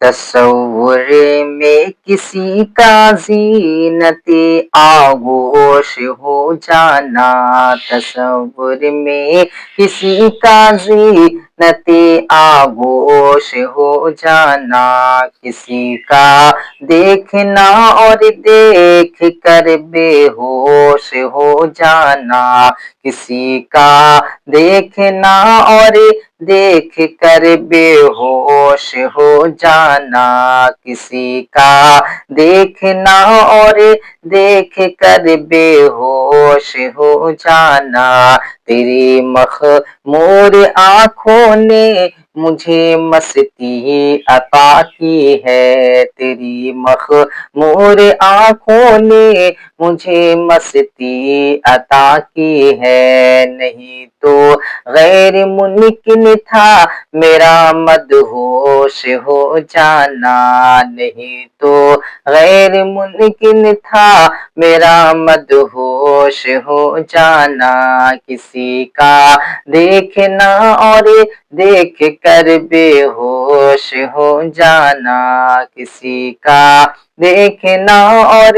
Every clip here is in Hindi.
तसव्वुर में किसी का ज़ीनते आगोश हो जाना, तसव्वुर में किसी का ज़ीनते आगोश हो जाना, किसी का देखना और देख कर बेहोश हो जाना, किसी का देखना और देख कर बेहोश हो जाना, किसी का देखना और देख कर बेहोश हो जाना। तेरी मखमूर आँखों ने मुझे मस्ती अता की है, तेरी मखमूर आँखों ने मुझे मस्ती अता की है। नहीं तो गैर मुमकिन था मेरा मदहोश हो जाना, नहीं तो गैर मुमकिन था मेरा मदहोश हो जाना, किसी का देखना और देख कर बेहोश हो जाना, किसी का देखना और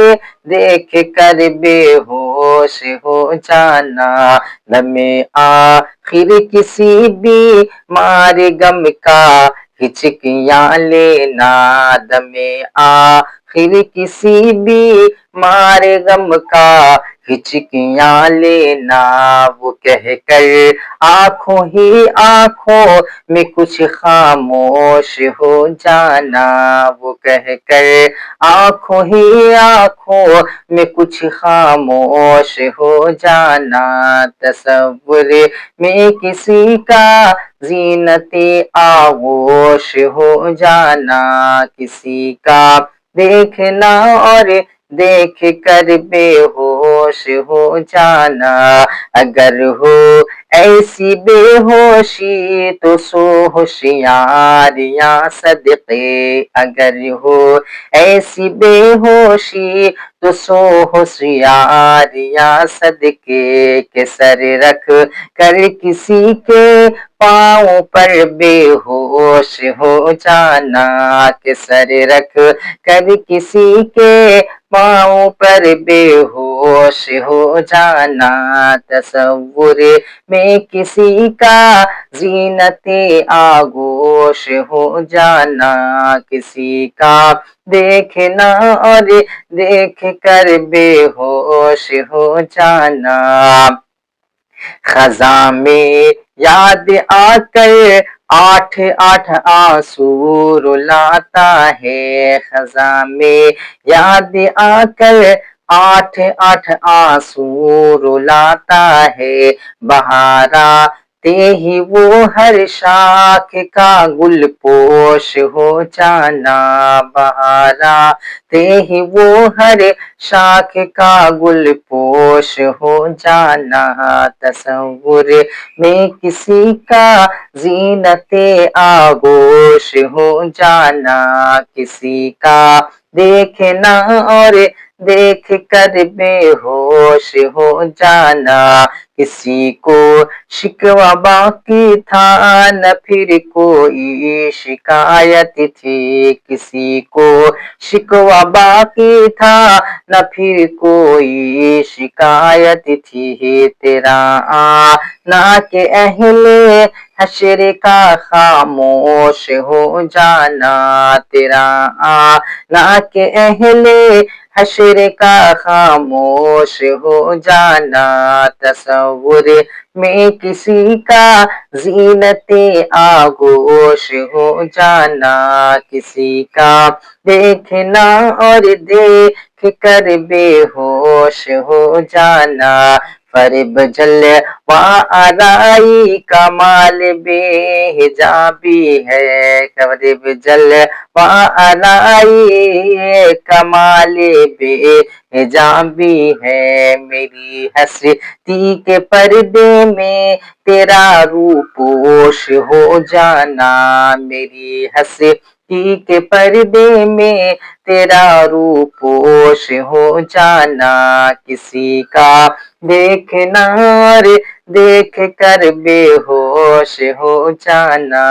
देख कर बेहोश हो जाना। दमे आखिर किसी बीमार गम का हिचकियाँ लेना, दमे आखिर किसी बीमार गम का हिचकियाँ लेना, वो कह कर आँखों ही आँखों में कुछ खामोश हो जाना, वो कह कर आँखों ही आँखों में कुछ खामोश हो जाना। तसव्वुर में किसी का ज़ीनते आगोश हो जाना, किसी का देखना और देख कर बेहोश हो जाना। अगर हो ऐसी बेहोशी तो सो होशियारियाँ सदके, अगर हो ऐसी बेहोशी तो सो होशियारियाँ सदके, के सर रख कर किसी के पाँव पर बेहोश हो जाना, के सर रख कर किसी के पाँव पर बेहोश हो जाना। तसव्वुर में किसी का ज़ीनते आगोश हो जाना, किसी का देखना और देख कर बेहोश हो जाना। खज़ां में याद आकर आठ आठ आंसू रुलाता है, खज़ां में याद आकर आठ आठ आंसू रुलाता है। बहारा ते ही वो हर शाख का गुल पोश हो जाना, बहारा ते ही वो हर शाख का गुल पोश हो जाना। तसव्वुर में किसी का ज़ीनते आगोश हो जाना, किसी का देखना और देख कर बेहोश हो जाना। किसी को शिकवा बाकी था न फिर कोई शिकायत थी, किसी को शिकवा बाकी था न फिर कोई शिकायत थी। तेरा आना के अहले हश्र का खामोश हो जाना, तेरा आना के अहले हश्र का खामोश हो जाना। तसव्वुर में किसी का ज़ीनते आगोश हो जाना, किसी का देखना और देख कर बेहोश हो जाना। फरेब जलवा आराई कमाल बेहिजाबी है, फरेब जलवा आराई कमाल बेहिजाबी है। मेरी हस्ती के पर्दे में तेरा रूपोश हो जाना, मेरी हस्ती के पर्दे में तेरा रूपोश हो जाना। किसी का देखना और देख कर बेहोश हो जाना।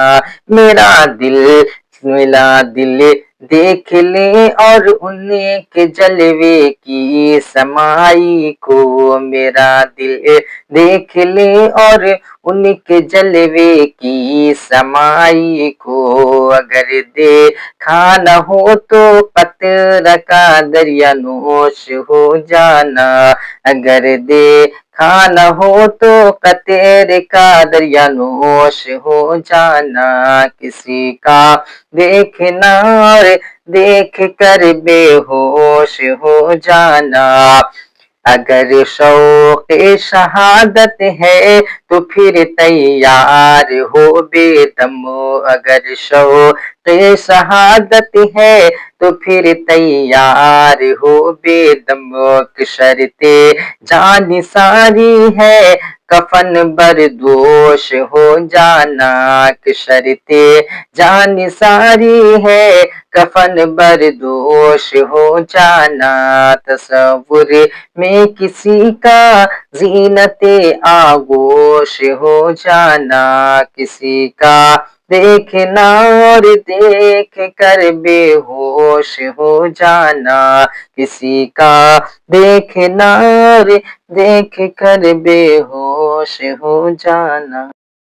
मेरा दिल मिला दिल देख ले और उनके जलवे की समाई को, मेरा दिल देख ले और उनके जलवे की समाई को। अगर देखा न हो तो कतरा का दरिया नोश हो जाना, अगर देखा न हो तो कतरे का दरिया नोश हो जाना। किसी का देखना और देख कर बेहोश हो जाना। अगर शौक़ शहादत है तो फिर तैयार हो बेदम, अगर शौक़ शहादत है तो फिर तैयार हो बेदम। कि शर्ते जान सारी है कफन बरदोश हो जाना, कि शर्ते जान सारी है कफन बरदोश हो जाना। तसव्वुर में किसी का ज़ीनते आगोश हो जाना, किसी का देखना और देख कर बेहोश हो जाना, किसी का देखना और देख कर बेहोश हो जाना।